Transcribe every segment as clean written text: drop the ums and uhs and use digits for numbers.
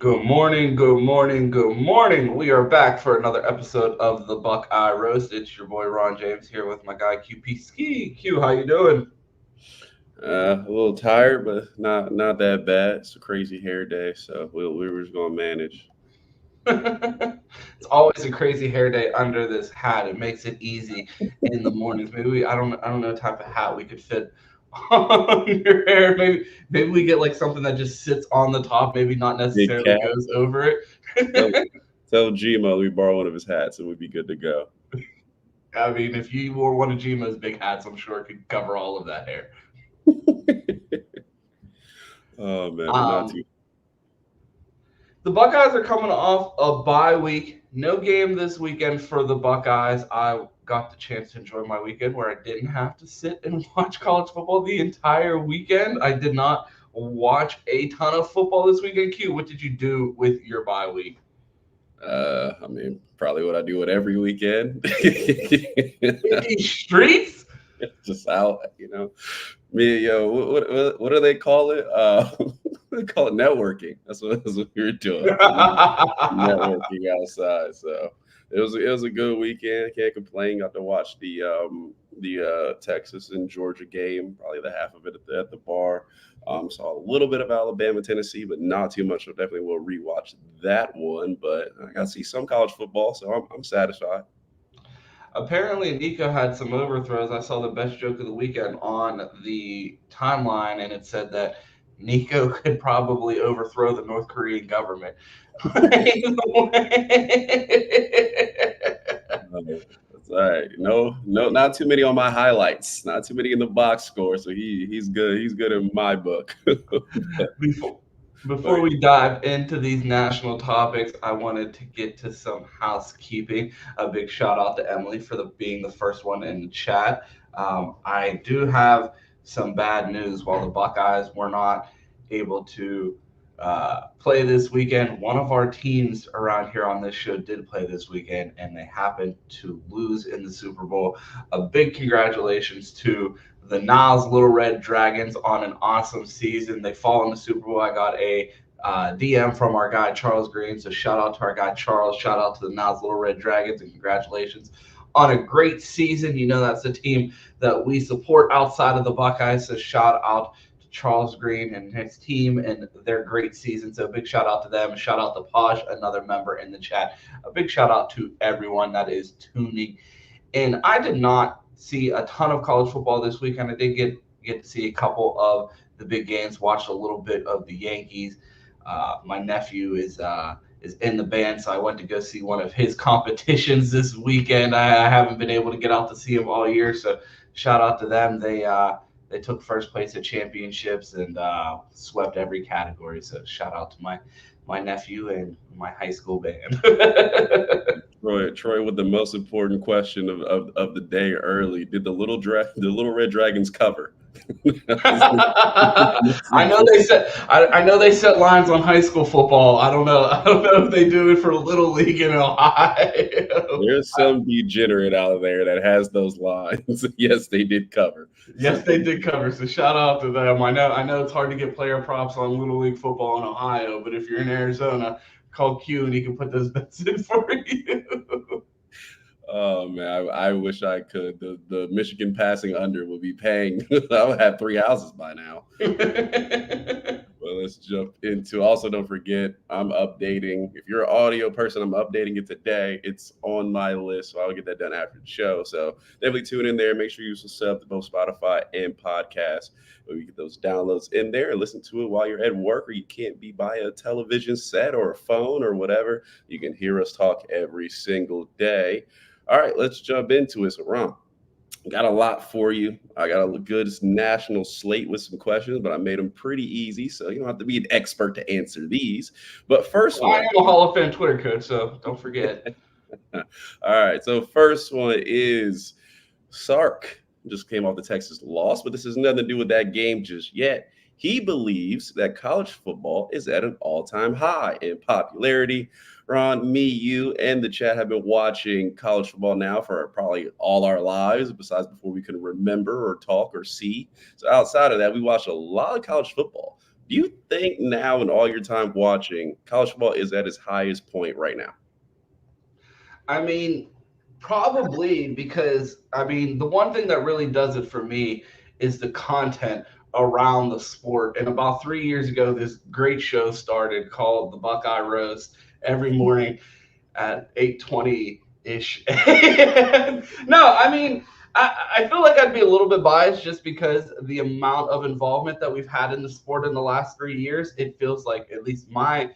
Good morning, good morning, good morning. We are back for another episode of the Buckeye Roast. It's your boy Ron James here with my guy QP Ski. Q, how you doing? A little tired, but not that bad. It's a crazy hair day, so we were just gonna manage. It's always a crazy hair day under this hat. It makes it easy in the mornings. I don't know what type of hat we could fit on your hair. Maybe we get like something that just sits on the top, maybe not Big necessarily cap. goes over Tell, it. tell Gmo we borrow one of his hats and we'd be good to go. I mean, if you wore one of Gma's big hats, I'm sure it could cover all of that hair. Oh man, but not too. Um, the Buckeyes are coming off a bye week. No game this weekend for the Buckeyes. I got the chance to enjoy my weekend where I didn't have to sit and watch college football the entire weekend. I did not watch a ton of football this weekend. Q, what did you do with your bye week? I mean, probably what I do with every weekend. In these streets? Just out. Me, yo, what do they call it? They call it networking. That's what we were doing. So we networking outside. So it was a good weekend. Can't complain. Got to watch the Texas and Georgia game. Probably the half of it at the bar. Saw a little bit of Alabama, Tennessee, but not too much. So definitely will rewatch that one. But I got to see some college football, so I'm satisfied. Apparently, Nico had some overthrows. I saw the best joke of the weekend on the timeline, and it said that Nico could probably overthrow the North Korean government. That's all right. No, no, not too many on my highlights. Not too many in the box score. So he's good. He's good in my book. before, But before we dive into these national topics, I wanted to get to some housekeeping. A big shout out to Emily for being the first one in the chat. I do have some bad news. While the Buckeyes were not able to play this weekend, one of our teams around here on this show did play this weekend, and they happened to lose in the Super Bowl. A big congratulations to the Niles Little Red Dragons on an awesome season. They fall in the Super Bowl. I got a DM from our guy Charles Green. So shout out to our guy Charles. Shout out to the Niles Little Red Dragons and congratulations on a great season. You know that's the team that we support outside of the Buckeyes. So shout out to Charles Green and his team and their great season. So big shout out to them. Shout out to Posh, another member in the chat. A big shout out to everyone that is tuning and I did not see a ton of college football this weekend. I did get to see a couple of the big games. Watched a little bit of the Yankees. My nephew is in the band, so I went to go see one of his competitions this weekend. I haven't been able to get out to see him all year, so shout out to them. They took first place at championships and swept every category. So shout out to my nephew and my high school band. Troy, with the most important question of the day early, did the little red dragons cover? That's I know they set. I know they set lines on high school football. I don't know. I don't know if they do it for little league in Ohio. There's some degenerate out there that has those lines. Yes, they did cover. So Yes, they did cover. So shout out to them. I know it's hard to get player props on little league football in Ohio, but if you're in Arizona, call Q and he can put those bets in for you. oh man, I wish I could. The Michigan passing under would be paying. I would have three houses by now. Well, let's jump into. Also, don't forget, I'm updating. If you're an audio person, I'm updating it today. It's on my list, so I'll get that done after the show. So definitely tune in there. Make sure you sub to both Spotify and podcast, where you get those downloads in there and listen to it while you're at work or you can't be by a television set or a phone or whatever. You can hear us talk every single day. All right, let's jump into it. So, Ron, got a lot for you. I got a good national slate with some questions, but I made them pretty easy, so you don't have to be an expert to answer these. But first Well, I one, am a Hall of Fame Twitter coach, so don't forget. all right. So first one is Sark. Just came off the Texas loss, but this has nothing to do with that game just yet. He believes that college football is at an all-time high in popularity. Ron, me, you, and the chat have been watching college football now for probably all our lives, besides before we could remember or talk or see. So outside of that, we watch a lot of college football. Do you think now, in all your time watching, college football is at its highest point right now? I mean, probably because the one thing that really does it for me is the content around the sport. And about 3 years ago, this great show started called the Buckeye Roast every morning at 8:20 ish. No, I feel like I'd be a little bit biased just because the amount of involvement that we've had in the sport in the last 3 years. It feels like at least my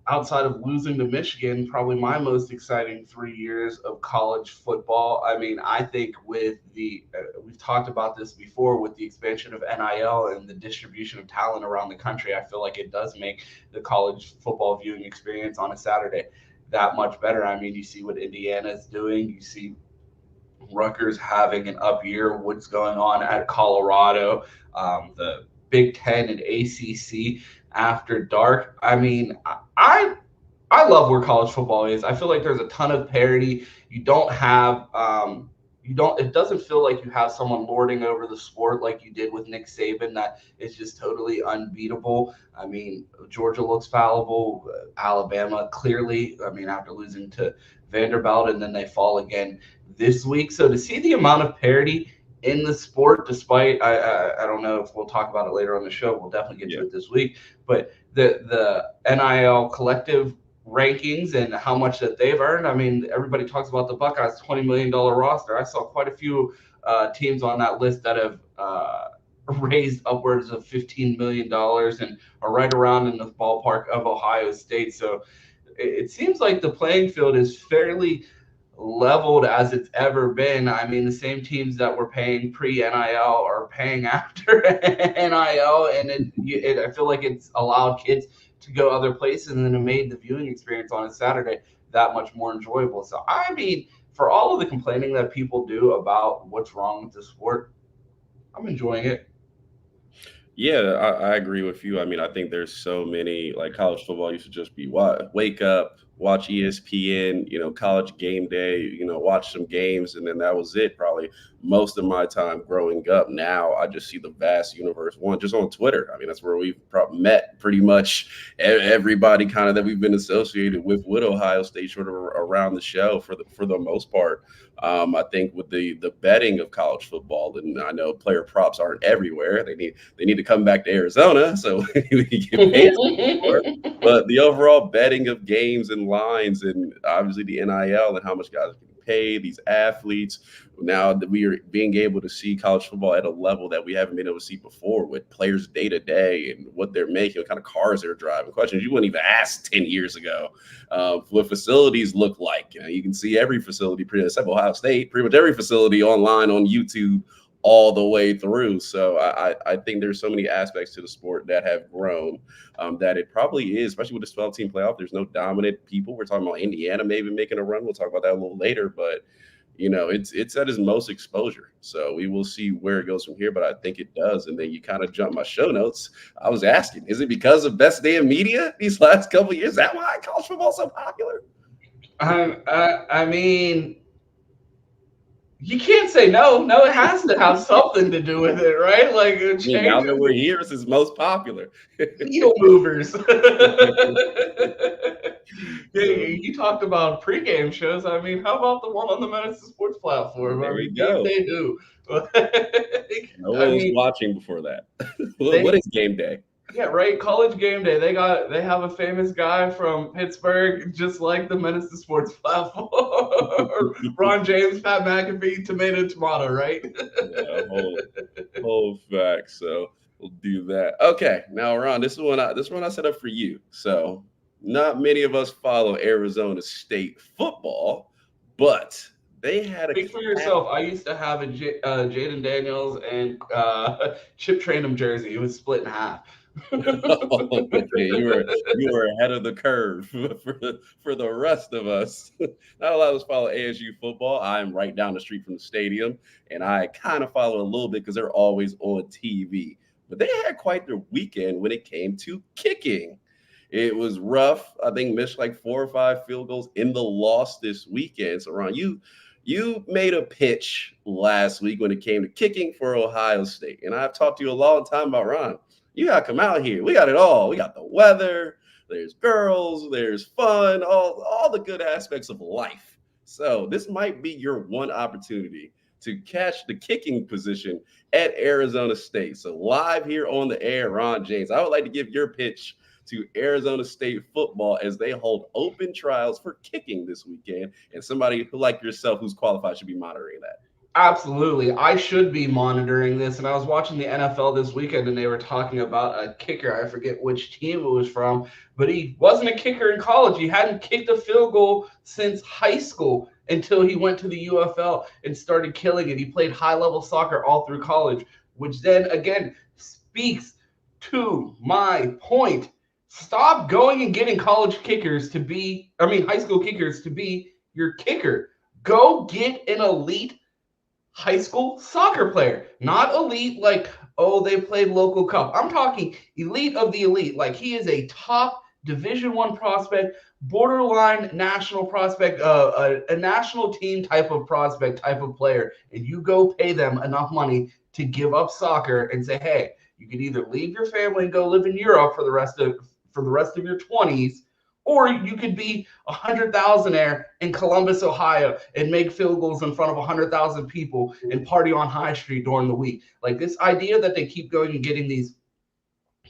outside of losing to Michigan, probably my most exciting 3 years of college football. I think with we've talked about this before with the expansion of NIL and the distribution of talent around the country. I feel like it does make the college football viewing experience on a Saturday that much better. You see what Indiana's doing. You see Rutgers having an up year. What's going on at Colorado, the Big Ten and ACC after dark. I love where college football is. I feel like there's a ton of parity. You don't have you don't it doesn't feel like you have someone lording over the sport like you did with Nick Saban that is just totally unbeatable. Georgia looks fallible. Alabama clearly, after losing to Vanderbilt and then they fall again this week. So to see the amount of parity in the sport, despite I don't know if we'll talk about it later on the show. We'll definitely get to it this week. But the NIL collective rankings and how much that they've earned. Everybody talks about the Buckeyes $20 million roster. I saw quite a few teams on that list that have raised upwards of $15 million and are right around in the ballpark of Ohio State. So it seems like the playing field is fairly leveled as it's ever been. The same teams that were paying pre-NIL are paying after NIL, and I feel like it's allowed kids to go other places, and then it made the viewing experience on a Saturday that much more enjoyable. So, for all of the complaining that people do about what's wrong with the sport, I'm enjoying it. Yeah, I agree with you. I think there's so many, like college football used to just be what, wake up, watch ESPN, college game day, watch some games, and then that was it. Probably most of my time growing up. Now I just see the vast universe. One, just on Twitter. That's where we've met pretty much everybody kind of that we've been associated with Ohio State, sort of around the show for the most part. I think with the betting of college football, and I know player props aren't everywhere. They need to come back to Arizona so we can get paid more. But the overall betting of games and lines, and obviously the NIL and how much guys can pay these athletes. Now that we are being able to see college football at a level that we haven't been able to see before, with players day to day and what they're making, what kind of cars they're driving, questions you wouldn't even ask 10 years ago. What facilities look like. You can see every facility, except Ohio State, pretty much every facility online on YouTube all the way through. So I think there's so many aspects to the sport that have grown, that it probably is, especially with this 12-team playoff. There's no dominant people. We're talking about Indiana maybe making a run. We'll talk about that a little later, but it's at its most exposure. So we will see where it goes from here, but I think it does. And then you kind of jump my show notes. I was asking, is it because of best day of media these last couple of years? Is that why college football is so popular? You can't say no. No, it has to have something to do with it, right? Like now that we're here, it's most popular. Needle movers. Yeah, you talked about pregame shows. How about the one on the Medicine Sports platform? There you go. Game Day who? No one was watching before that. What is Game Day? Yeah, right. College Game Day. They have a famous guy from Pittsburgh, just like the Menace to Sports platform. Ron James, Pat McAfee, tomato, right? Yeah, whole fact. So we'll do that. Okay, now Ron, this one I set up for you. So not many of us follow Arizona State football, but they had a. Speak for yourself. I used to have a Jaden Daniels and Chip Trainum jersey. It was split in half. Oh, you were ahead of the curve for the rest of us. Not a lot of us follow ASU football. I'm right down the street from the stadium, and I kind of follow a little bit because they're always on TV. But they had quite their weekend when it came to kicking. It was rough. I think missed like 4 or 5 field goals in the loss this weekend. So Ron, you made a pitch last week when it came to kicking for Ohio State, and I've talked to you a long time about Ron. You gotta come out here. We got it all. We got the weather. There's girls. There's fun. All the good aspects of life. So this might be your one opportunity to catch the kicking position at Arizona State. So live here on the air, Ron James, I would like to give your pitch to Arizona State football as they hold open trials for kicking this weekend. And somebody who like yourself who's qualified should be monitoring that. Absolutely. I should be monitoring this. And I was watching the NFL this weekend and they were talking about a kicker. I forget which team it was from, but he wasn't a kicker in college. He hadn't kicked a field goal since high school until he went to the UFL and started killing it. He played high level soccer all through college, which then again speaks to my point. Stop going and getting college kickers to be, high school kickers to be your kicker. Go get an elite high school soccer player, not elite like, oh, they played local cup. I'm talking elite of the elite. Like he is a top Division I prospect, borderline national prospect, a national team type of prospect, type of player, and you go pay them enough money to give up soccer and say, hey, you can either leave your family and go live in Europe for the rest of your 20s, or you could be a 100,000-aire in Columbus, Ohio, and make field goals in front of 100,000 people and party on High Street during the week. Like this idea that they keep going and getting these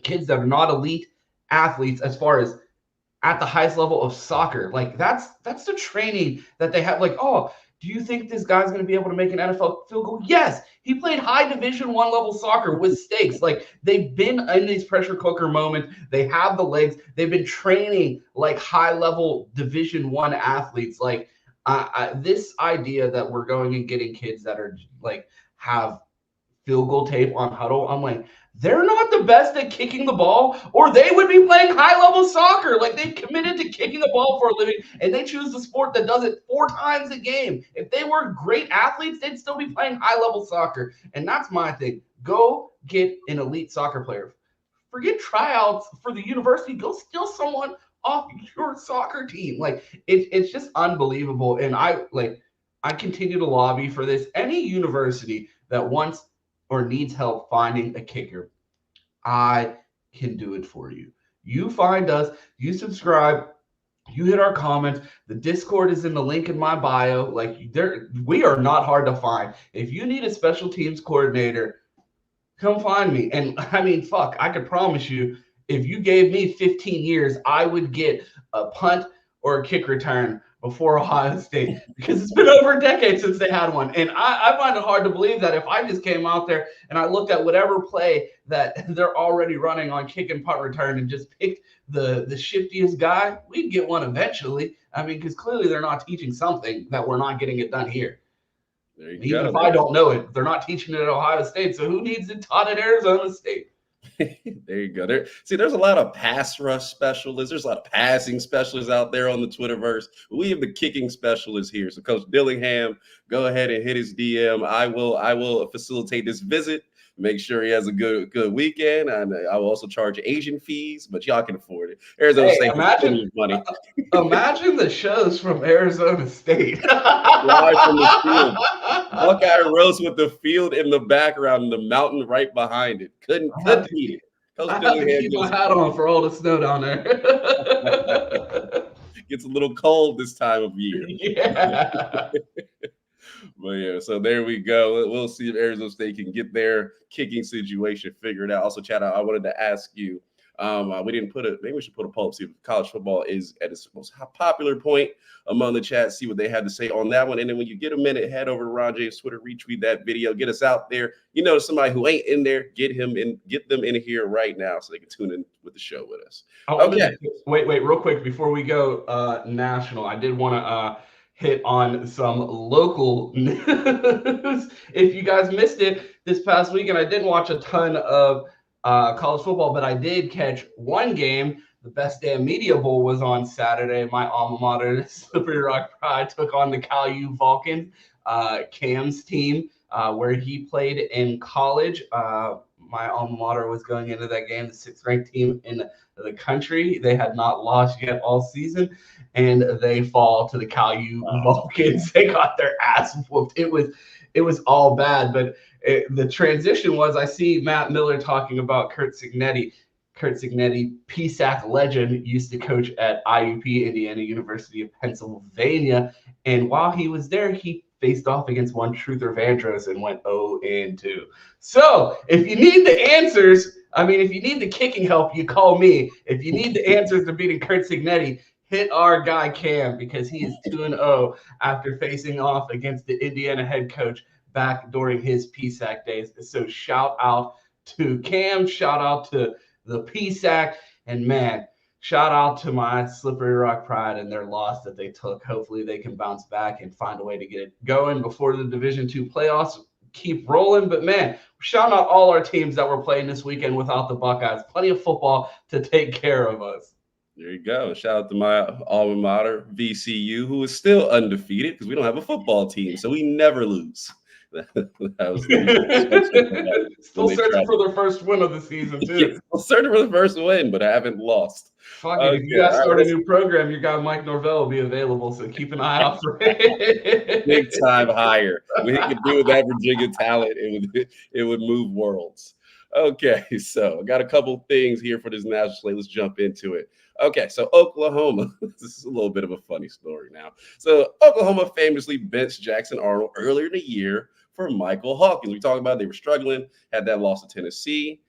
kids that are not elite athletes as far as at the highest level of soccer, like that's the training that they have. Like, oh, do you think this guy's going to be able to make an NFL field goal? Yes, he played high Division I level soccer with stakes. Like they've been in these pressure cooker moments. They have the legs. They've been training like high level Division I athletes. Like this idea that we're going and getting kids that are like have field goal tape on huddle. I'm like, they're not the best at kicking the ball, or they would be playing high-level soccer. Like they've committed to kicking the ball for a living, and they choose the sport that does it 4 times a game. If they were great athletes, they'd still be playing high-level soccer. And that's my thing. Go get an elite soccer player. Forget tryouts for the university. Go steal someone off your soccer team. Like it's just unbelievable. And I continue to lobby for this. Any university that wants or needs help finding a kicker, I can do it for you. You find us, you subscribe, you hit our comments. The Discord is in the link in my bio. Like we are not hard to find. If you need a special teams coordinator, come find me. And I mean, fuck, I could promise you, if you gave me 15 years, I would get a punt or a kick return before Ohio State, because it's been over a decade since they had one. And I find it hard to believe that if I just came out there and I looked at whatever play that they're already running on kick and punt return and just picked the shiftiest guy, we'd get one eventually. I mean, because clearly they're not teaching something that we're not getting it done here. Even if I don't know it, they're not teaching it at Ohio State. So who needs it taught at Arizona State? There you go. There's a lot of pass rush specialists. There's a lot of passing specialists out there on the Twitterverse. We have the kicking specialists here. So Coach Dillingham, go ahead and hit his DM. I will facilitate this visit. Make sure he has a good weekend, and I will also charge Asian fees, but y'all can afford it. Arizona State has plenty of money. Imagine the shows from Arizona State. Live from the field. Buckeye roast with the field in the background and the mountain right behind it. Couldn't beat it. I have to keep my hat on for all the snow down there. Gets a little cold this time of year. Yeah. But yeah, so there we go. We'll see if Arizona State can get their kicking situation figured out. Also, Chad, I wanted to ask you, we didn't put it, maybe we should put a poll, see if college football is at its most popular point among the chat, see what they have to say on that one. And then when you get a minute, head over to Ron James' Twitter, retweet that video, get us out there. You know, somebody who ain't in there, get them in here right now so they can tune in with the show with us. Okay. Wait, real quick before we go national, I did want to hit on some local news. If you guys missed it this past weekend, I didn't watch a ton of college football, but I did catch one game. The Best Damn Media Bowl was on Saturday. My alma mater, Slippery Rock Pride, took on the Cal U Vulcans, Cam's team, where he played in college. My alma mater was going into that game, the 6th ranked team in the country. They had not lost yet all season, and they fall to the Cal U Vulcans. They got their ass whooped. it was all bad. But the transition was I see Matt Miller talking about Kurt Signetti. Kurt Signetti, PSAC legend, used to coach at IUP, Indiana University of Pennsylvania. And while he was there, he faced off against one Truther Vandross and went 0-2. So if you need the answers, I mean, if you need the kicking help, you call me. If you need the answers to beating Kurt Signetti, hit our guy Cam because he is 2-0 after facing off against the Indiana head coach back during his PSAC days. So shout out to Cam, shout out to the PSAC, and man, shout out to my Slippery Rock Pride and their loss that they took. Hopefully they can bounce back and find a way to get it going before the Division II playoffs keep rolling. But man, shout out all our teams that were playing this weekend without the Buckeyes. Plenty of football to take care of us. There you go. Shout out to my alma mater, VCU, who is still undefeated because we don't have a football team, so we never lose. That was still searching for their first win of the season, too. Yeah, still searching for the first win, but I haven't lost. Fuck it. If you guys start a new program, your guy Mike Norvell will be available, so keep an eye out for it. Big time hire. We could do with that Virginia talent. It would move worlds. Okay, so I got a couple things here for this national slate. Let's jump into it. Okay, so Oklahoma. This is a little bit of a funny story now. So Oklahoma famously benched Jackson Arnold earlier in the year for Michael Hawkins. We talked about they were struggling, had that loss to Tennessee.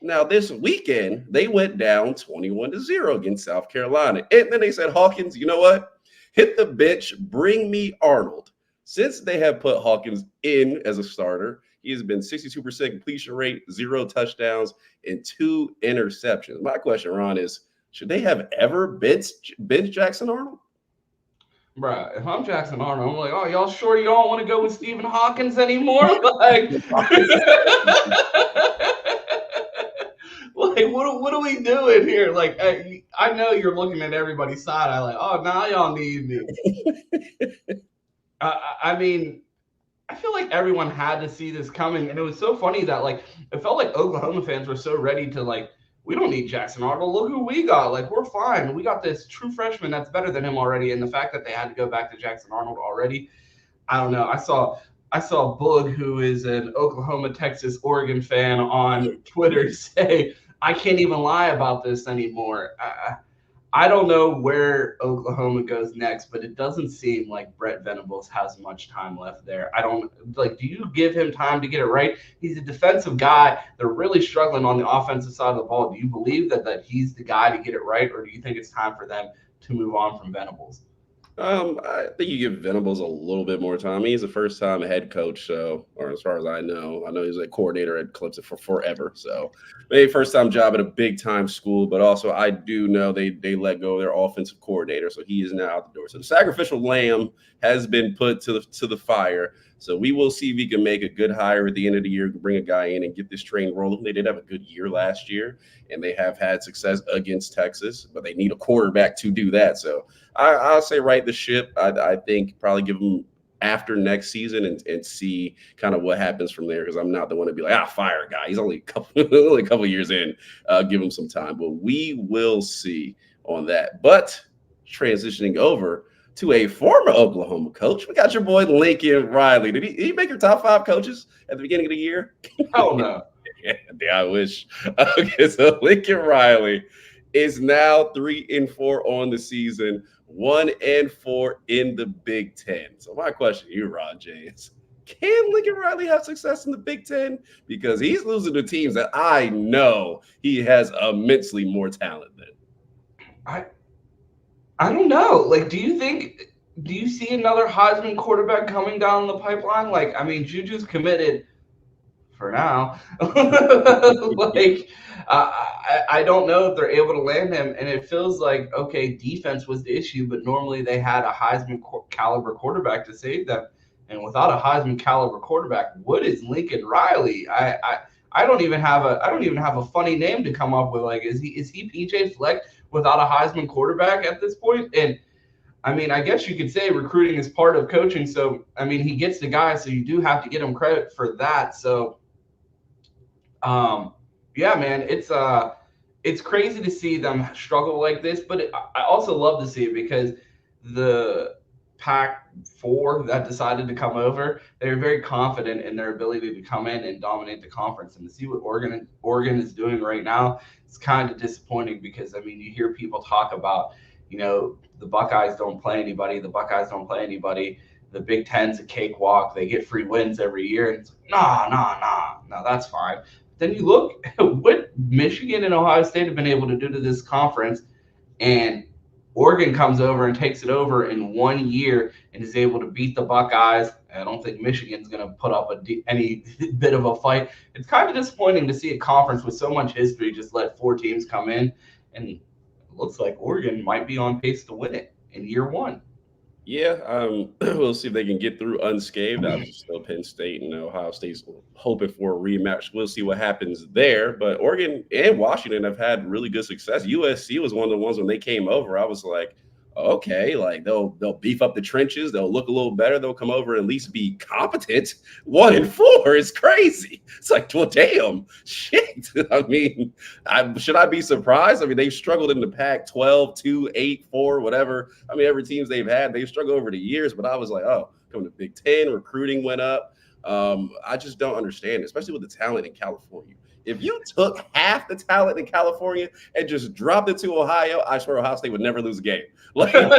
Now, this weekend, they went down 21-0 against South Carolina. And then they said, Hawkins, you know what? Hit the bench, bring me Arnold. Since they have put Hawkins in as a starter, he has been 62% completion rate, 0 touchdowns, and 2 interceptions. My question, Ron, is should they have ever benched Jackson Arnold? Bruh, if I'm Jackson Arnold, I'm like, oh, y'all sure you don't want to go with Stephen Hawkins anymore? Like, like what are we doing here? Like, I know you're looking at everybody's side. I like, oh, now y'all need me. I mean, I feel like everyone had to see this coming, and it was so funny that like it felt like Oklahoma fans were so ready to like, we don't need Jackson Arnold. Look who we got. Like, we're fine. We got this true freshman that's better than him already. And the fact that they had to go back to Jackson Arnold already, I don't know. I saw Boog, who is an Oklahoma, Texas, Oregon fan, on Twitter say, I can't even lie about this anymore. I don't know where Oklahoma goes next, but it doesn't seem like Brett Venables has much time left there. I don't like, do you give him time to get it right? He's a defensive guy. They're really struggling on the offensive side of the ball. Do you believe that he's the guy to get it right, or do you think it's time for them to move on from Venables? I think you give Venables a little bit more time. He's a first-time head coach, so, or as far as I know he's a coordinator at Clemson for forever. So, maybe first-time job at a big-time school, but also I do know they let go of their offensive coordinator, so he is now out the door. So the sacrificial lamb has been put to the fire. So we will see if he can make a good hire at the end of the year, bring a guy in and get this train rolling. They did have a good year last year, and they have had success against Texas, but they need a quarterback to do that. So I'll say right the ship. I think probably give them after next season and see kind of what happens from there, because I'm not the one to be like, fire a guy. He's only a couple years in. Give him some time. But we will see on that. But transitioning over to a former Oklahoma coach, we got your boy Lincoln Riley. Did he make your top 5 coaches at the beginning of the year? Oh, no. Yeah, I wish. Okay, so Lincoln Riley is now 3-4 on the season, 1-4 in the Big Ten. So my question to you, Ron James, can Lincoln Riley have success in the Big Ten? Because he's losing to teams that I know he has immensely more talent than. I don't know. Like, do you see another Heisman quarterback coming down the pipeline? Like, I mean, Juju's committed for now. Like, I don't know if they're able to land him. And it feels like, okay, defense was the issue, but normally they had a Heisman caliber quarterback to save them. And without a Heisman caliber quarterback, what is Lincoln Riley? I don't even have a funny name to come up with. Like, is he PJ Fleck without a Heisman quarterback at this point? And I mean, I guess you could say recruiting is part of coaching. So, I mean, he gets the guy, so you do have to get him credit for that. So, yeah, man, it's crazy to see them struggle like this, but I also love to see it because Pac 4 that decided to come over, they were very confident in their ability to come in and dominate the conference. And to see what Oregon is doing right now, it's kind of disappointing because I mean you hear people talk about, the Buckeyes don't play anybody, the Buckeyes don't play anybody. The Big Ten's a cakewalk. They get free wins every year. And it's like, nah, that's fine. Then you look at what Michigan and Ohio State have been able to do to this conference, and Oregon comes over and takes it over in 1 year and is able to beat the Buckeyes. I don't think Michigan's going to put up any bit of a fight. It's kind of disappointing to see a conference with so much history just let 4 teams come in, and it looks like Oregon might be on pace to win it in year 1. Yeah, we'll see if they can get through unscathed. Obviously, still Penn State and Ohio State's hoping for a rematch. We'll see what happens there. But Oregon and Washington have had really good success. USC was one of the ones when they came over. I was like, okay, like they'll beef up the trenches. They'll look a little better. They'll come over and at least be competent. 1-4 is crazy. It's like, well, damn, shit. I mean, should I be surprised? I mean, they've struggled in the Pac-12, 2, 8, 4, whatever. I mean, every teams they've had, they've struggled over the years. But I was like, oh, coming to Big Ten, recruiting went up. I just don't understand, especially with the talent in California. If you took half the talent in California and just dropped it to Ohio, I swear Ohio State would never lose a game. Like, the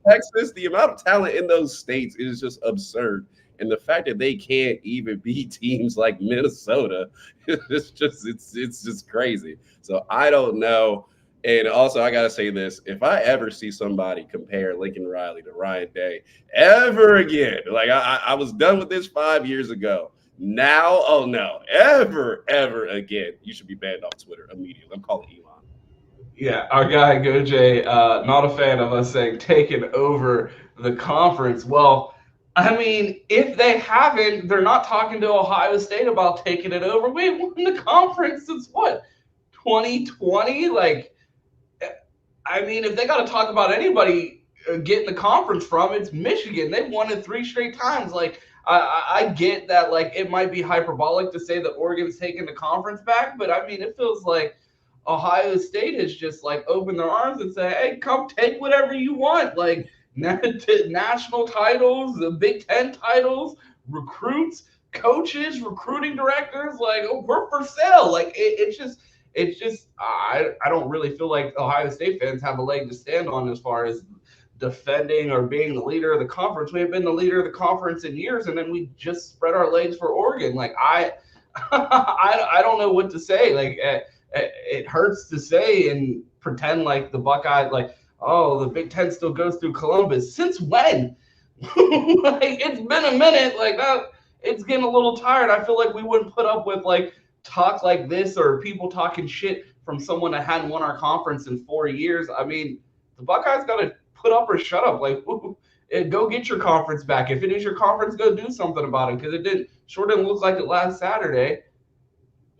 Texas, the amount of talent in those states is just absurd. And the fact that they can't even beat teams like Minnesota, it's just crazy. So I don't know. And also, I gotta say this: if I ever see somebody compare Lincoln Riley to Ryan Day ever again, like I was done with this 5 years ago. Now, oh no, ever again, you should be banned off Twitter immediately. I'm calling Elon. Yeah, our guy Goj, not a fan of us saying taking over the conference. Well, I mean, if they haven't, they're not talking to Ohio State about taking it over. We won the conference since what, 2020? Like, I mean, if they got to talk about anybody getting the conference from, it's Michigan. They've won it 3 straight times. Like, I get that, like, it might be hyperbolic to say that Oregon's taking the conference back, but I mean, it feels like Ohio State has just like opened their arms and say, "Hey, come take whatever you want." Like national titles, the Big Ten titles, recruits, coaches, recruiting directors. Like, oh, we're for sale. Like it's just. I don't really feel like Ohio State fans have a leg to stand on as far as defending or being the leader of the conference. We have been the leader of the conference in years, and then we just spread our legs for Oregon. Like I don't know what to say. Like it hurts to say and pretend like the Buckeyes, like, oh, the Big Ten still goes through Columbus. Since when? Like, it's been a minute. Like it's getting a little tired. I feel like we wouldn't put up with like talk like this or people talking shit from someone that hadn't won our conference in 4 years. I mean, the Buckeyes got to put up or shut up. Like, go get your conference back. If it is your conference, go do something about it, because it didn't look like it last Saturday.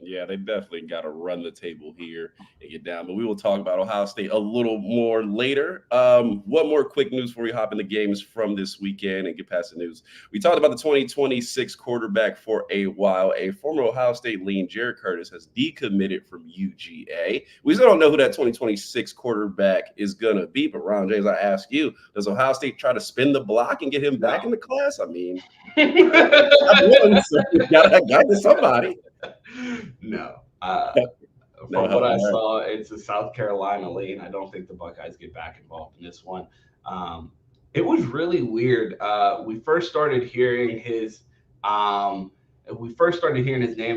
Yeah, they definitely got to run the table here and get down. But we will talk about Ohio State a little more later. One more quick news before we hop in the games from this weekend and get past the news. We talked about the 2026 quarterback for a while. A former Ohio State lean, Jared Curtis, has decommitted from UGA. We still don't know who that 2026 quarterback is going to be. But Ron James, I ask you, does Ohio State try to spin the block and get him back in the class? I mean, got to somebody. No. From what I saw, it's a South Carolina lean. I don't think the Buckeyes get back involved in this one. It was really weird. We first started hearing his name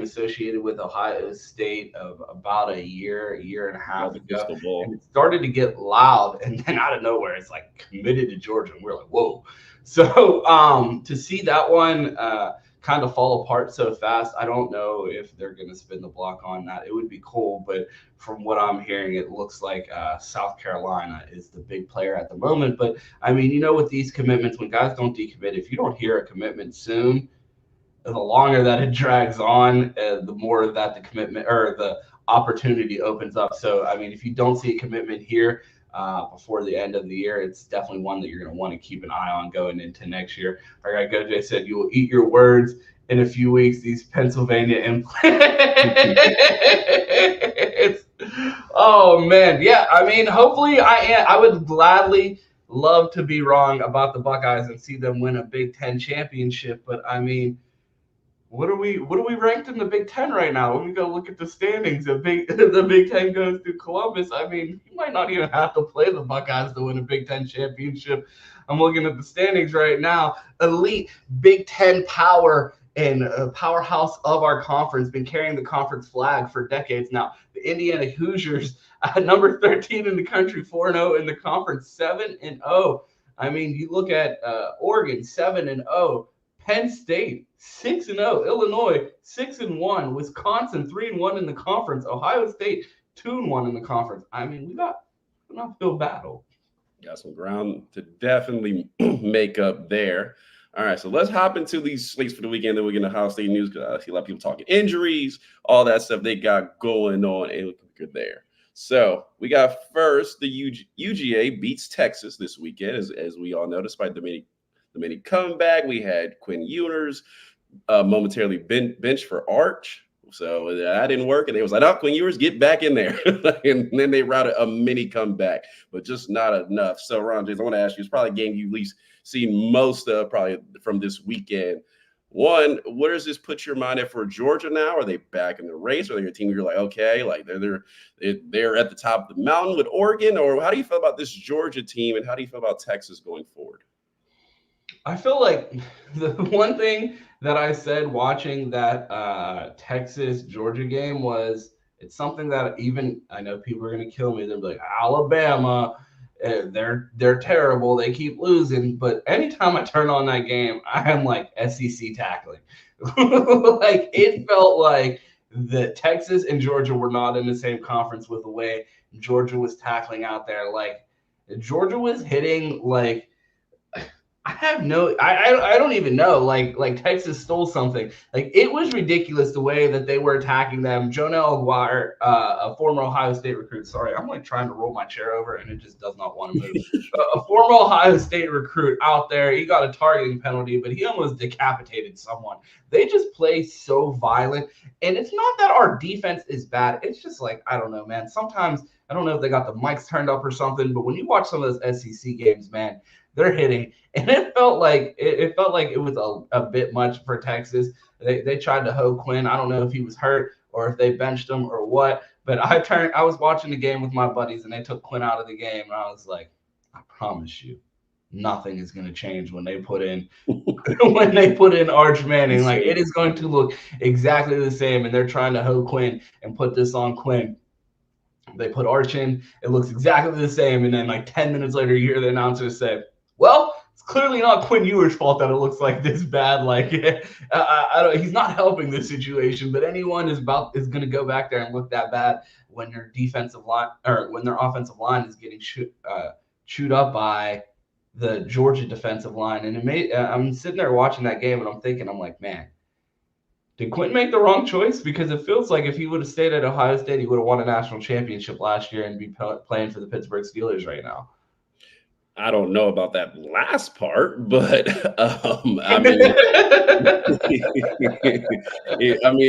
associated with Ohio State of about a year and a half ago. And it started to get loud, and then out of nowhere, it's like committed to Georgia, and we're like, whoa. So to see that one kind of fall apart so fast, I don't know if they're going to spin the block on that. It would be cool, but from what I'm hearing, it looks like South Carolina is the big player at the moment. But I mean, with these commitments, when guys don't decommit, if you don't hear a commitment soon, the longer that it drags on, the more that the commitment or the opportunity opens up. So, I mean, if you don't see a commitment here before the end of the year, it's definitely one that you're going to want to keep an eye on going into next year. All right, Goj said you will eat your words in a few weeks. These Pennsylvania implants. Oh man, yeah. I mean, hopefully, I would gladly love to be wrong about the Buckeyes and see them win a Big Ten championship, but I mean, what are we ranked in the Big Ten right now? When we go look at the standings, the Big Ten goes to Columbus. I mean, you might not even have to play the Buckeyes to win a Big Ten championship. I'm looking at the standings right now. Elite Big Ten power and powerhouse of our conference, been carrying the conference flag for decades now. The Indiana Hoosiers, number 13 in the country, 4-0 in the conference, 7-0. I mean, you look at Oregon, 7-0. Penn State 6-0, Illinois 6-1, Wisconsin 3-1 in the conference, Ohio State 2-1 in the conference. I mean, we got an uphill battle. Got some ground to definitely make up there. All right, so let's hop into these slates for the weekend. Then we're getting Ohio State news because I see a lot of people talking injuries, all that stuff they got going on, and looking good there. So we got first the UGA beats Texas this weekend, as we all know, despite the mini comeback. We had Quinn Ewers momentarily benched for Arch. So that didn't work. And they was like, oh, Quinn Ewers, get back in there. And then they routed a mini comeback, but just not enough. So, Ron James, I want to ask you, it's probably a game you at least seen most of probably from this weekend. One, where does this put your mind at for Georgia now? Are they back in the race? Are they a team where you're like, okay, like they're at the top of the mountain with Oregon? Or how do you feel about this Georgia team? And how do you feel about Texas going forward? I feel like the one thing that I said watching that Texas Georgia game was, it's something that even I know people are going to kill me. They'll be like, Alabama, they're terrible. They keep losing. But anytime I turn on that game, I am like SEC tackling. Like it felt like the Texas and Georgia were not in the same conference with the way Georgia was tackling out there. Like Georgia was hitting like, I don't even know. Like Texas stole something. Like it was ridiculous the way that they were attacking them. Jonell Aguirre, a former Ohio State recruit. Sorry, I'm like trying to roll my chair over and it just does not want to move. A former Ohio State recruit out there. He got a targeting penalty, but he almost decapitated someone. They just play so violent, and it's not that our defense is bad. It's just like, I don't know, man. Sometimes I don't know if they got the mics turned up or something, but when you watch some of those SEC games, man, they're hitting, and it felt like it was a bit much for Texas. They tried to hoe Quinn. I don't know if he was hurt or if they benched him or what. But I was watching the game with my buddies, and they took Quinn out of the game, and I was like, I promise you, nothing is going to change when they put in Arch Manning. Like it is going to look exactly the same, and they're trying to hoe Quinn and put this on Quinn. They put Arch in, it looks exactly the same, and then like 10 minutes later, you hear the announcer say, well, it's clearly not Quinn Ewers' fault that it looks like this bad. Like, he's not helping this situation. But anyone is going to go back there and look that bad when their defensive line or when their offensive line is getting chewed up by the Georgia defensive line. And I'm sitting there watching that game, and I'm thinking, I'm like, man, did Quinn make the wrong choice? Because it feels like if he would have stayed at Ohio State, he would have won a national championship last year and be playing for the Pittsburgh Steelers right now. I don't know about that last part, but I mean,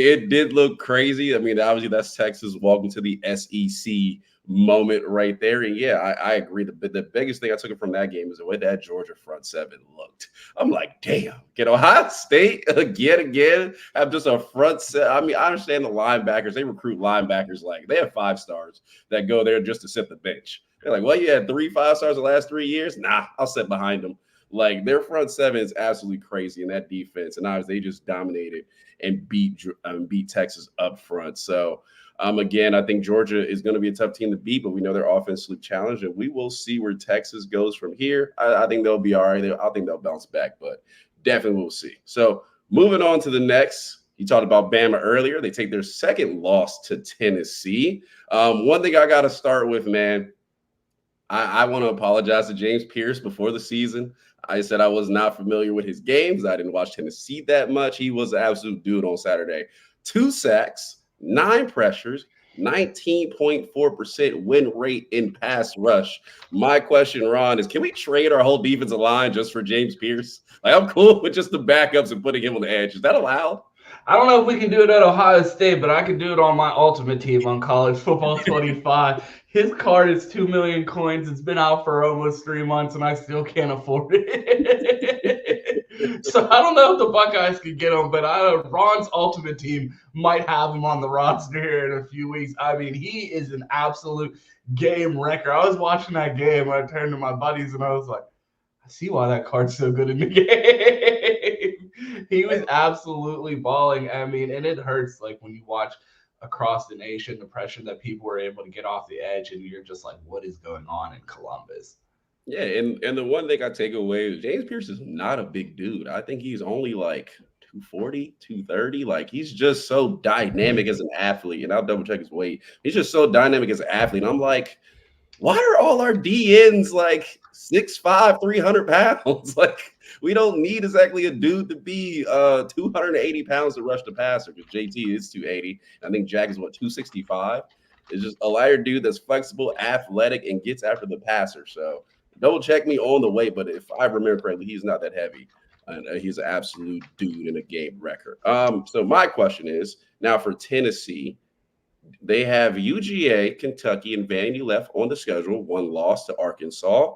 it did look crazy. I mean, obviously that's Texas welcome to the SEC moment right there. And yeah, I agree. The biggest thing I took from that game is the way that Georgia front seven looked. I'm like, damn, get Ohio State again, have just a front set. I mean, I understand the linebackers. They recruit linebackers like they have 5 stars that go there just to sit the bench. They're like, well, you had 3 5-stars the last 3 years. Nah, I'll sit behind them. Like their front seven is absolutely crazy in that defense, and obviously they just dominated and beat Texas up front. So again, I think Georgia is going to be a tough team to beat, but we know they're offensively challenged, and we will see where Texas goes from here. I think they'll be all right. I think they'll bounce back, but definitely we'll see. So moving on to the next. You talked about Bama earlier. They take their second loss to Tennessee. One thing I got to start with, man. I want to apologize to James Pierce before the season. I said I was not familiar with his games. I didn't watch Tennessee that much. He was an absolute dude on Saturday. 2 sacks, 9 pressures, 19.4% win rate in pass rush. My question, Ron, is can we trade our whole defensive line just for James Pierce? Like I'm cool with just the backups and putting him on the edge. Is that allowed? I don't know if we can do it at Ohio State, but I can do it on my ultimate team on College Football 25. His card is 2 million coins. It's been out for almost 3 months, and I still can't afford it. So I don't know if the Buckeyes could get him, but Ron's ultimate team might have him on the roster here in a few weeks. I mean, he is an absolute game wrecker. I was watching that game. I turned to my buddies and I was like, I see why that card's so good in the game. He was absolutely balling. I mean, and it hurts like when you watch across the nation the pressure that people were able to get off the edge, and you're just like, what is going on in Columbus? Yeah, and the one thing I take away is James Pierce is not a big dude. I think he's only like 240, 230. Like he's just so dynamic as an athlete. And I'll double check his weight. He's just so dynamic as an athlete. And I'm like, why are all our DNs like 6'5", 300 pounds? Like we don't need exactly a dude to be 280 pounds to rush the passer because JT is 280. I think Jack is what 265. It's just a lighter dude that's flexible, athletic, and gets after the passer. So double check me on the weight, but if I remember correctly, he's not that heavy. And he's an absolute dude and a game record. So my question is now for Tennessee, they have UGA, Kentucky, and Vandy left on the schedule. One loss to Arkansas.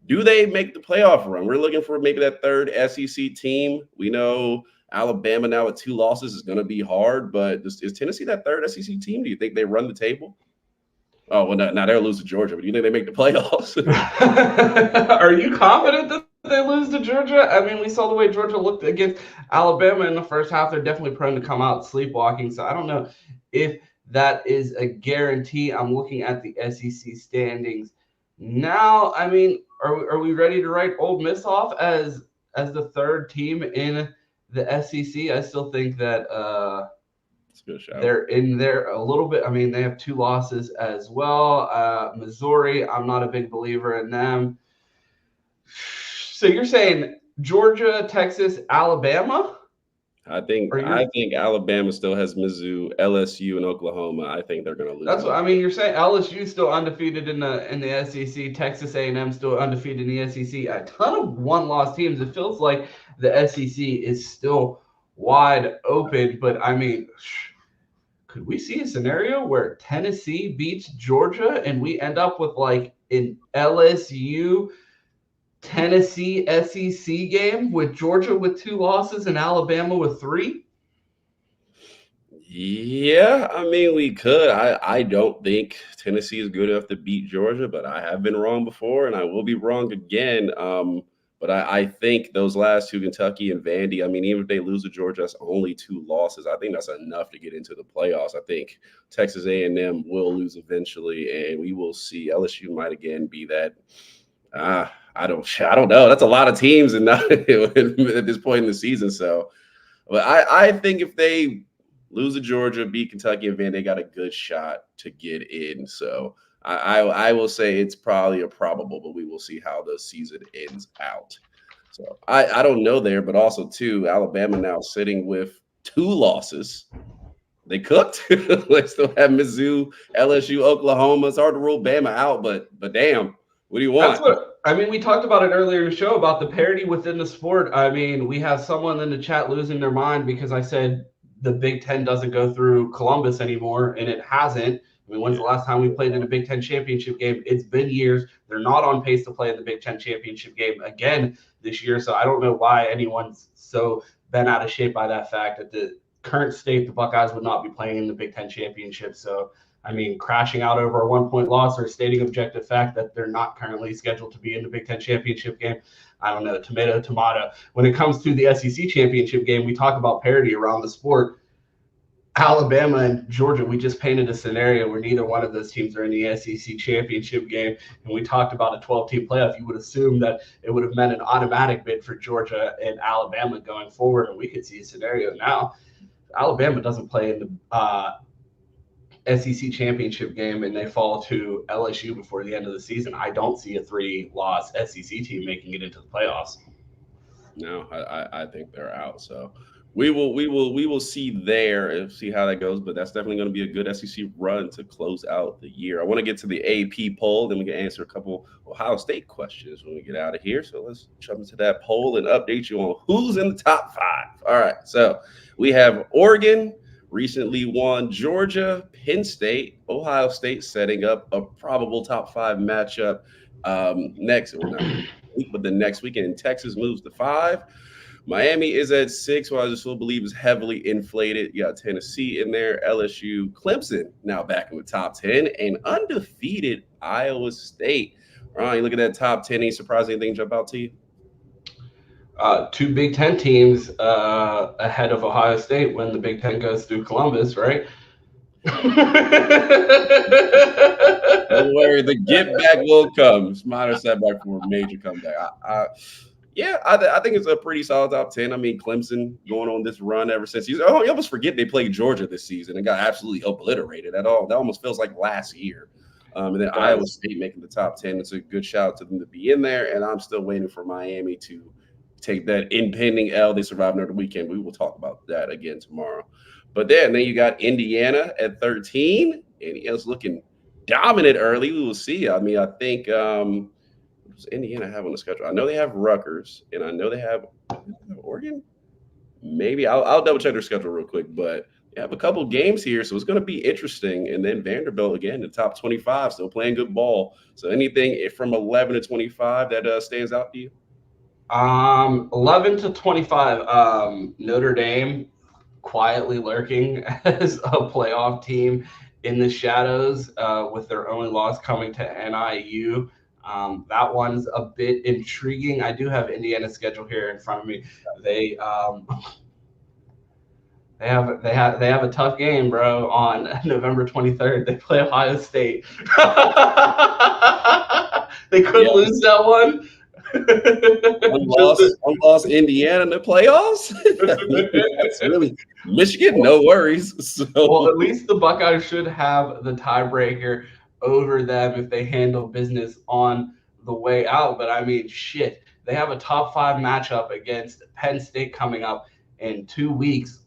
Do they make the playoff run? We're looking for maybe that third SEC team. We know Alabama now with 2 losses is going to be hard, but is Tennessee that third SEC team? Do you think they run the table? Oh, well, now they'll lose to Georgia, but do you think they make the playoffs? Are you confident that they lose to Georgia? I mean, we saw the way Georgia looked against Alabama in the first half. They're definitely prone to come out sleepwalking. So I don't know if that is a guarantee. I'm looking at the SEC standings now. I mean, are we ready to write Ole Miss off as the third team in the SEC? I still think that they're in there a little bit. I mean, they have 2 losses as well. Missouri, I'm not a big believer in them. So you're saying Georgia, Texas, Alabama? I think Alabama still has Mizzou, LSU, and Oklahoma. I think they're going to lose. That's what I mean. You're saying LSU still undefeated in the SEC. Texas A&M still undefeated in the SEC. A ton of one-loss teams. It feels like the SEC is still wide open. But I mean, could we see a scenario where Tennessee beats Georgia and we end up with like an LSU Tennessee SEC game with Georgia with 2 losses and Alabama with 3? Yeah, I mean, we could. I don't think Tennessee is good enough to beat Georgia, but I have been wrong before and I will be wrong again. But I think those last 2, Kentucky and Vandy, I mean, even if they lose to Georgia, that's only 2 losses. I think that's enough to get into the playoffs. I think Texas A&M will lose eventually, and we will see LSU might again be that. I don't know. That's a lot of teams and not at this point in the season. So, but I think if they lose to Georgia, beat Kentucky and Vandy, they got a good shot to get in. So I will say it's probably a probable, but we will see how the season ends out. So I don't know there, but also too, Alabama now sitting with 2 losses. They cooked. They still have Mizzou, LSU, Oklahoma. It's hard to rule Bama out, but damn, what do you want? That's what I mean. We talked about it earlier in the show about the parity within the sport. I mean, we have someone in the chat losing their mind because I said the Big Ten doesn't go through Columbus anymore, and it hasn't. I mean, when's the last time we played in a Big Ten championship game? It's been years. They're not on pace to play in the Big Ten championship game again this year. So I don't know why anyone's so bent out of shape by that fact. At the current state, the Buckeyes would not be playing in the Big Ten championship. So, I mean, crashing out over a 1-point loss or stating objective fact that they're not currently scheduled to be in the Big Ten championship game. I don't know, tomato, tomato. When it comes to the SEC championship game, we talk about parity around the sport. Alabama and Georgia, we just painted a scenario where neither one of those teams are in the SEC championship game. And we talked about a 12-team playoff. You would assume that it would have meant an automatic bid for Georgia and Alabama going forward. And we could see a scenario now. Alabama doesn't play in the SEC championship game and they fall to LSU before the end of the season. I don't see a 3-loss SEC team making it into the playoffs. No, I think they're out. So we will see there and see how that goes. But that's definitely going to be a good SEC run to close out the year. I want to get to the AP poll, then we can answer a couple Ohio State questions when we get out of here. So let's jump into that poll and update you on who's in the top 5. All right. So we have Oregon recently won Georgia, Penn State, Ohio State setting up a probable top five matchup next, or not week, but the next weekend. And Texas moves to five. Miami is at six, while I still believe is heavily inflated. You got Tennessee in there, LSU, Clemson now back in the top 10, and undefeated Iowa State. Ron, you look at that top 10. Any surprising thing jump out to you? Two Big Ten teams ahead of Ohio State when the Big Ten goes through Columbus, right? Don't worry, the get back will come. Minor setback for a major comeback. I think it's a pretty solid top 10. I mean, Clemson going on this run ever since you almost forget they played Georgia this season and got absolutely obliterated at all. That almost feels like last year. And then Iowa State making the top 10. It's a good shout out to them to be in there. And I'm still waiting for Miami to take that impending L. They survived over the weekend. We will talk about that again tomorrow. But then you got Indiana at 13. Indiana's looking dominant early. We will see. I mean, I think what does Indiana have on the schedule? I know they have Rutgers, and I know they have Oregon. Maybe I'll double check their schedule real quick, but they have a couple games here, so it's going to be interesting. And then Vanderbilt again, the top 25, still playing good ball. So anything from 11 to 25 that stands out to you? 11 to 25. Notre Dame quietly lurking as a playoff team in the shadows, with their only loss coming to NIU. That one's a bit intriguing. I do have Indiana's schedule here in front of me. They have a tough game, bro. On November 23rd, they play Ohio State. They could lose that one. One loss Indiana in the playoffs. That's really Michigan, no worries. So. Well, at least the Buckeyes should have the tiebreaker over them if they handle business on the way out. But I mean, shit, they have a top 5 matchup against Penn State coming up in 2 weeks.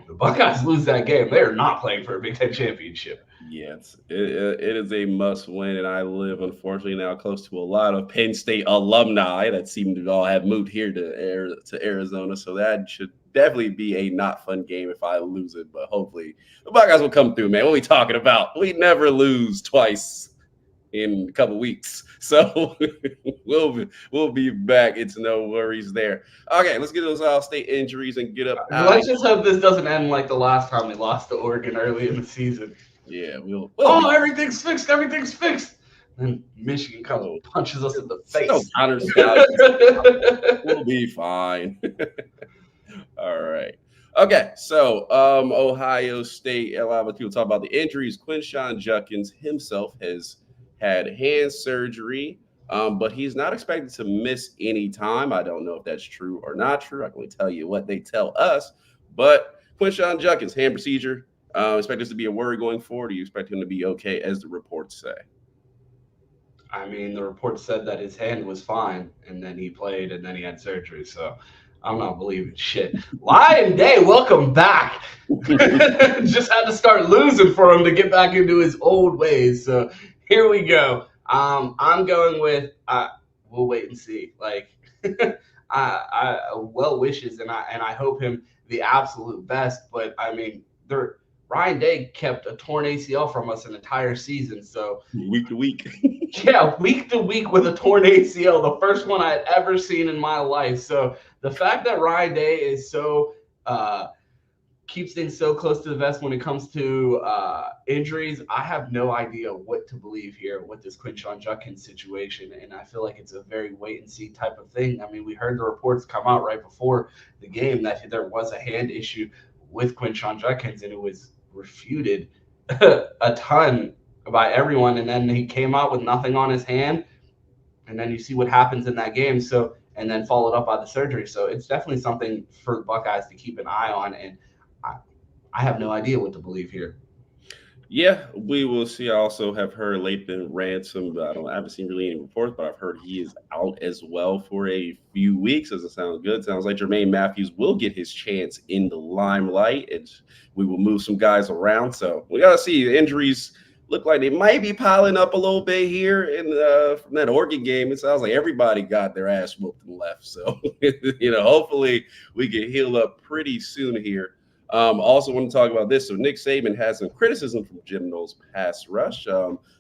The Buckeyes lose that game, they are not playing for a Big Ten championship. Yes, it is a must win, and I live, unfortunately, now close to a lot of Penn State alumni that seem to all have moved here to Arizona, so that should definitely be a not fun game if I lose it, but hopefully the Buckeyes will come through, man. What are we talking about? We never lose twice in a couple weeks, so we'll be back. It's no worries there. Okay, let's get those Ohio State injuries and get up. Let's just hope this doesn't end like the last time we lost to Oregon early in the season. Yeah, everything's fixed. Everything's fixed. Then Michigan comes and punches us in the face. We'll be fine. All right. Okay, so Ohio State, a lot of people talk about the injuries. Quinshon Judkins himself has had hand surgery, but he's not expected to miss any time. I don't know if that's true or not true. I can only tell you what they tell us. But Quinshon Judkins, hand procedure. Expect this to be a worry going forward? Or you expect him to be okay, as the reports say? I mean, the report said that his hand was fine, and then he played, and then he had surgery. So I'm not believing shit. Lion Day, welcome back. Just had to start losing for him to get back into his old ways. So here we go. I'm going with we'll wait and see. Like, I well wishes, and I hope him the absolute best. But I mean, Ryan Day kept a torn ACL from us an entire season. So week to week. Yeah, week to week with a torn ACL, the first one I had ever seen in my life. So the fact that Ryan Day is so keeps things so close to the vest when it comes to injuries, I have no idea what to believe here with this Quinshon Judkins situation. And I feel like it's a very wait and see type of thing. I mean, we heard the reports come out right before the game that there was a hand issue with Quinshon Judkins, and it was refuted a ton by everyone, and then he came out with nothing on his hand, and then you see what happens in that game. So, and then followed up by the surgery. So it's definitely something for the Buckeyes to keep an eye on, and I have no idea what to believe here. Yeah, we will see. I also have heard Lathan Ransom. I haven't seen really any reports, but I've heard he is out as well for a few weeks. Doesn't sound good. Sounds like Jermaine Matthews will get his chance in the limelight, and we will move some guys around. So we got to see. The injuries look like they might be piling up a little bit here in from that Oregon game. It sounds like everybody got their ass whooped and left. So hopefully we get healed up pretty soon here. Also want to talk about this. So Nick Saban has some criticism from Jim Knowles' pass rush.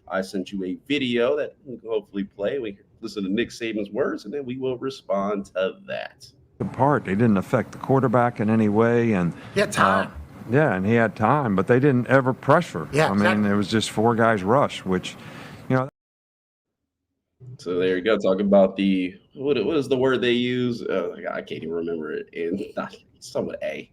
I sent you a video that we can hopefully play. We can listen to Nick Saban's words, and then we will respond to that. Part. They didn't affect the quarterback in any way, and he had time. And he had time, but they didn't ever pressure. Yeah, I mean, it was just 4 guys rush, which, So there you go. Talk about the what is the word they use? I can't even remember it. And some with A.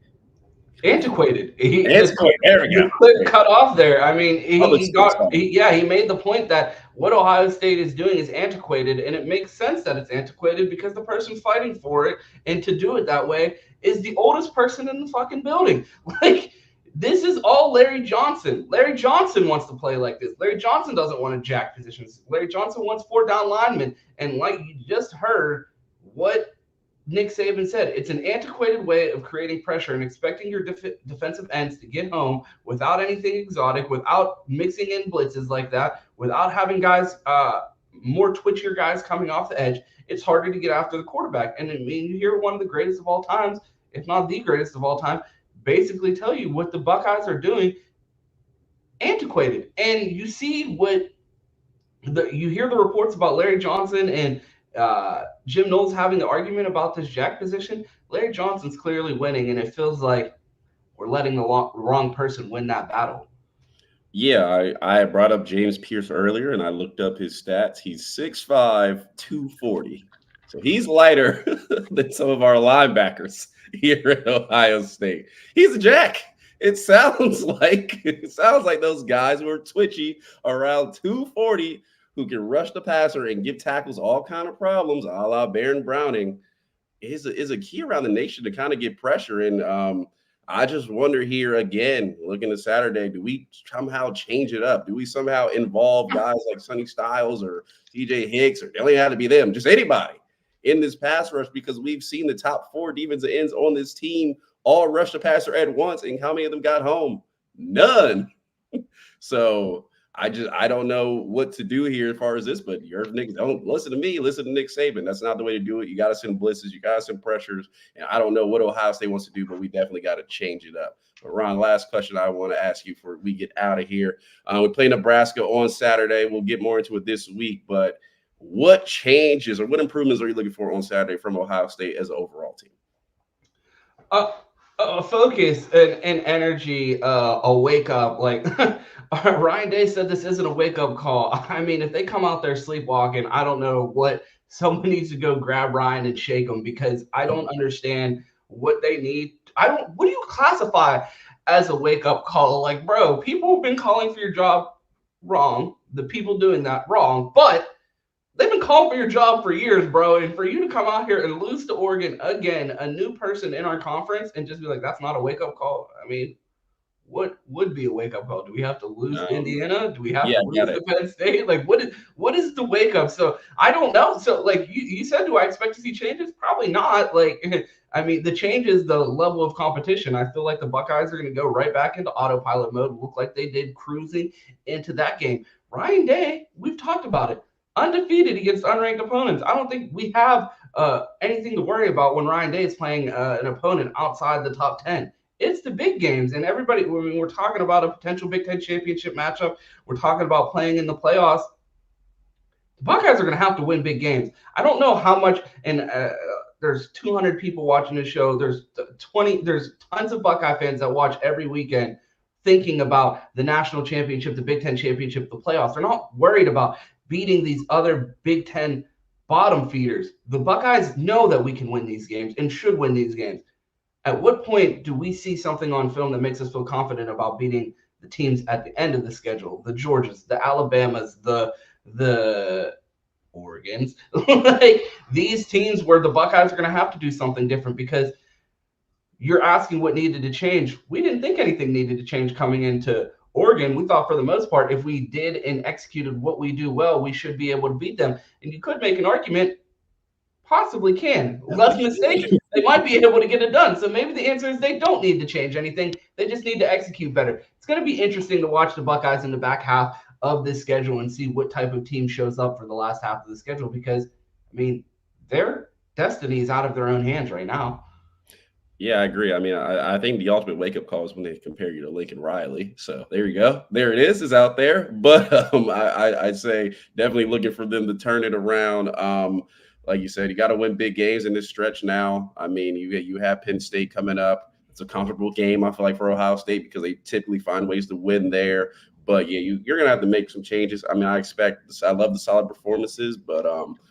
Antiquated. Antiquated. There we go. Clip cut off there. I mean, he made the point that what Ohio State is doing is antiquated, and it makes sense that it's antiquated because the person fighting for it and to do it that way is the oldest person in the fucking building. Like, this is all Larry Johnson. Larry Johnson wants to play like this. Larry Johnson doesn't want to jack positions. Larry Johnson wants 4 down linemen, and like you just heard, what Nick Saban said, it's an antiquated way of creating pressure and expecting your defensive ends to get home without anything exotic, without mixing in blitzes like that, without having guys, more twitchier guys coming off the edge. It's harder to get after the quarterback. And I mean, you hear one of the greatest of all times, if not the greatest of all time, basically tell you what the Buckeyes are doing, antiquated. And you see you hear the reports about Larry Johnson and Jim Knowles having the argument about this jack position. Larry Johnson's clearly winning, and it feels like we're letting the wrong person win that battle. Yeah, I brought up James Pierce earlier, and I looked up his stats. He's 6'5", 240. So he's lighter than some of our linebackers here at Ohio State. He's a jack. It sounds like those guys who are twitchy around 240 who can rush the passer and give tackles all kind of problems, a la Baron Browning, is a key around the nation to kind of get pressure. And I just wonder here again, looking at Saturday, do we somehow change it up? Do we somehow involve guys like Sonny Styles or TJ Hicks, or it don't even have to be them, just anybody in this pass rush? Because we've seen the top 4 defensive ends on this team all rush the passer at once, and how many of them got home? None. So I don't know what to do here as far as this, but your Nick, don't listen to me, listen to Nick Saban. That's not the way to do it. You got to send blitzes, you got to send pressures, and I don't know what Ohio State wants to do, but we definitely got to change it up. But Ron, last question I want to ask you before we get out of here. We play Nebraska on Saturday. We'll get more into it this week, but what changes or what improvements are you looking for on Saturday from Ohio State as an overall team? Focus and energy, a wake up. Like Ryan Day said, this isn't a wake up call. I mean, if they come out there sleepwalking, I don't know what. Someone needs to go grab Ryan and shake him, because I don't understand what they need. What do you classify as a wake up call? Like, bro, people have been calling for your job wrong. The people doing that wrong, but they've been calling for your job for years, bro. And for you to come out here and lose to Oregon again, a new person in our conference, and just be like, that's not a wake-up call. I mean, what would be a wake-up call? Do we have to lose Indiana? Do we have to lose to Penn State? Like, what is the wake-up? So I don't know. So, like, you said, do I expect to see changes? Probably not. Like, I mean, the change is the level of competition. I feel like the Buckeyes are going to go right back into autopilot mode, look like they did cruising into that game. Ryan Day, we've talked about it. Undefeated against unranked opponents. I don't think we have anything to worry about when Ryan Day is playing an opponent outside the top 10. It's the big games, and everybody, when we're talking about a potential Big Ten championship matchup, we're talking about playing in the playoffs. The Buckeyes are going to have to win big games. I don't know how much, and there's 200 people watching this show. There's tons of Buckeye fans that watch every weekend thinking about the national championship, the Big Ten championship, the playoffs. They're not worried about beating these other Big Ten bottom feeders. The Buckeyes know that we can win these games and should win these games. At what point do we see something on film that makes us feel confident about beating the teams at the end of the schedule? The Georgias, the Alabamas, the Oregons, like these teams where the Buckeyes are going to have to do something different, because you're asking what needed to change. We didn't think anything needed to change coming into Oregon. We thought for the most part, if we did and executed what we do well, we should be able to beat them. And you could make an argument, possibly can. Less mistaken, they might be able to get it done. So maybe the answer is they don't need to change anything. They just need to execute better. It's going to be interesting to watch the Buckeyes in the back half of this schedule and see what type of team shows up for the last half of the schedule, because, I mean, their destiny is out of their own hands right now. Yeah, I agree. I mean, I think the ultimate wake-up call is when they compare you to Lincoln Riley. So there you go. There it is out there. But I'd say definitely looking for them to turn it around. Like you said, you got to win big games in this stretch now. I mean, you have Penn State coming up. It's a comfortable game, I feel like, for Ohio State because they typically find ways to win there. But yeah, you're gonna have to make some changes. I mean, I love the solid performances, but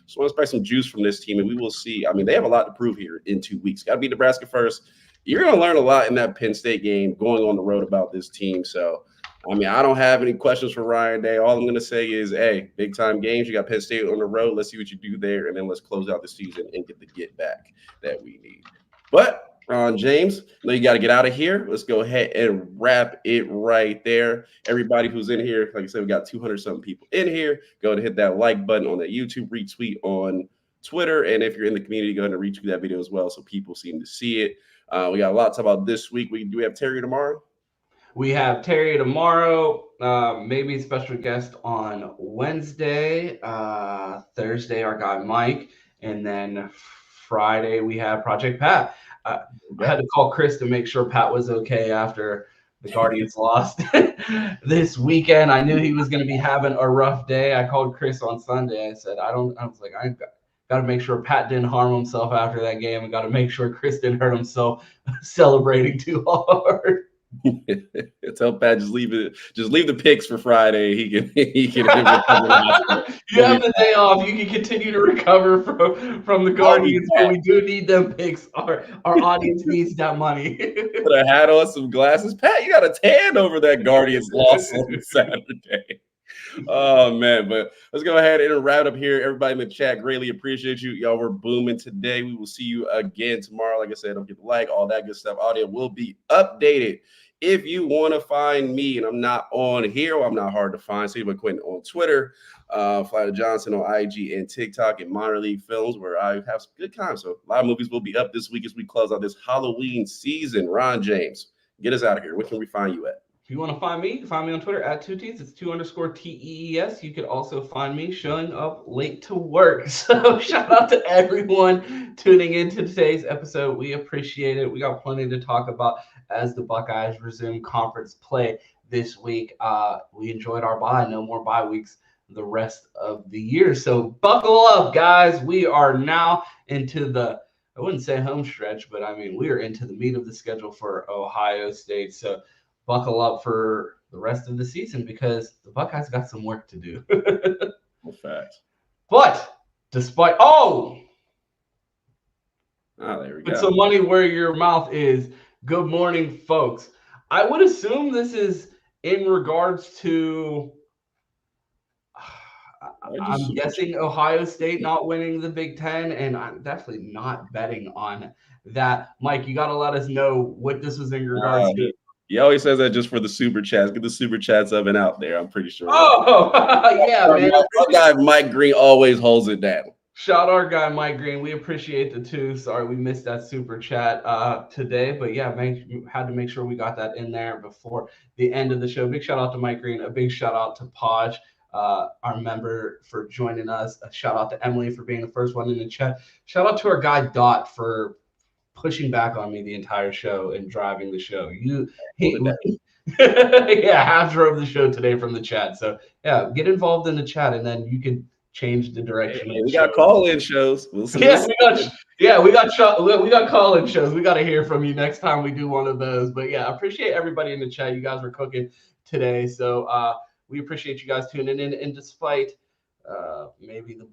just want to expect some juice from this team, and we will see. I mean, they have a lot to prove here in 2 weeks. Got to beat Nebraska first. You're gonna learn a lot in that Penn State game going on the road about this team. So, I mean, I don't have any questions for Ryan Day. All I'm gonna say is, hey, big time games. You got Penn State on the road. Let's see what you do there, and then let's close out the season and get the get back that we need. But James, I know you got to get out of here. Let's go ahead and wrap it right there. Everybody who's in here, like I said, we got 200-something people in here. Go ahead and hit that like button on that YouTube, retweet on Twitter, and if you're in the community, go ahead and retweet that video as well so people seem to see it. We got a lot to talk about this week. Do we have Terry tomorrow? We have Terry tomorrow, maybe a special guest on Wednesday, Thursday, our guy Mike, and then Friday we have Project Pat. I had to call Chris to make sure Pat was okay after the Guardians lost this weekend. I knew he was going to be having a rough day. I called Chris on Sunday. I said, I was like, I got to make sure Pat didn't harm himself after that game. I got to make sure Chris didn't hurt himself celebrating too hard. Tell Pat just leave the picks for Friday. He can you have the day off. You can continue to recover from the Guardians, but we do need them picks. Our audience needs that money. Put a hat on, some glasses. Pat, you got a tan over that Guardians loss on Saturday. Oh man, but let's go ahead and wrap it up here. Everybody in the chat, greatly appreciate you. Y'all were booming today. We will see you again tomorrow. Like I said, don't forget to like, all that good stuff. Audio will be updated. If you want to find me, and I'm not on here, I'm not hard to find. See my Quentin on Twitter, Flyder Johnson on IG and TikTok, and Minor League Films, where I have some good time. So a lot of movies will be up this week as we close out this Halloween season. Ron James, get us out of here. Where can we find you at? If you want to find me, you can find me on Twitter at 2Ts. It's 2_TEES. You could also find me showing up late to work. So shout out to everyone tuning into today's episode. We appreciate it. We got plenty to talk about as the Buckeyes resume conference play this week. We enjoyed our bye. No more bye weeks the rest of the year. So buckle up, guys. We are now into the, I wouldn't say home stretch, but I mean, we are into the meat of the schedule for Ohio State. So buckle up for the rest of the season because the Buckeyes got some work to do. Facts. But despite there we go. Put some money where your mouth is. Good morning, folks. I would assume this is in regards to, I'm guessing Ohio State not winning the Big Ten, and I'm definitely not betting on that. Mike, you got to let us know what this was in regards to. He always says that just for the super chats. Get the super chats up and out there. I'm pretty sure. Oh, yeah, man. Our guy Mike Green always holds it down. Shout our guy Mike Green. We appreciate the two. Sorry we missed that super chat today, but yeah, had to make sure we got that in there before the end of the show. Big shout out to Mike Green. A big shout out to Podge, our member, for joining us. A shout out to Emily for being the first one in the chat. Shout out to our guy Dot for pushing back on me the entire show and driving the show. Half drove the show today from the chat. So yeah, get involved in the chat and then you can change the direction. Hey, we got call-in shows. We'll see. We got call-in shows. We got to hear from you next time we do one of those. But yeah, I appreciate everybody in the chat. You guys were cooking today, so we appreciate you guys tuning in. And despite maybe the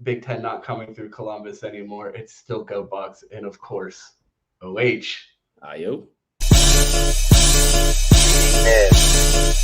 Big Ten not coming through Columbus anymore, it's still go Bucks, and of course, OH. Ayo. Yeah.